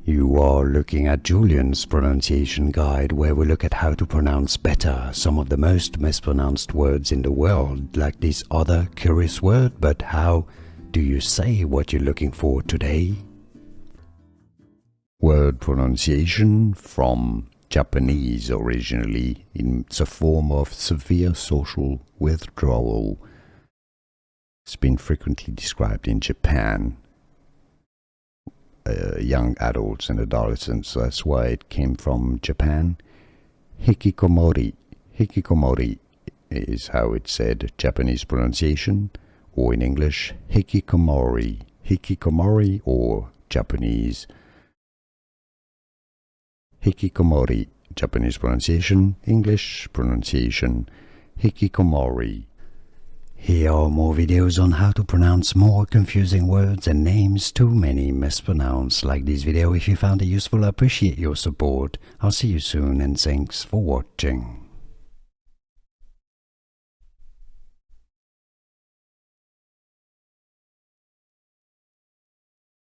You are looking at Julian's pronunciation guide, where we look at how to pronounce better some of the most mispronounced words in the world, like this other curious word. But how do you say what you're looking for today? Word pronunciation from Japanese originally. It's a form of severe social withdrawal. It's been frequently described in Japan. Young adults and adolescents, that's why it came from Japan. Hikikomori. Hikikomori is how it's said, Japanese pronunciation, or in English, Hikikomori. Hikikomori or Japanese. Hikikomori, Japanese pronunciation, English pronunciation, Hikikomori. Here are more videos on how to pronounce more confusing words and names too many mispronounced. Like this video if you found it useful. I appreciate your support. I'll see you soon and thanks for watching.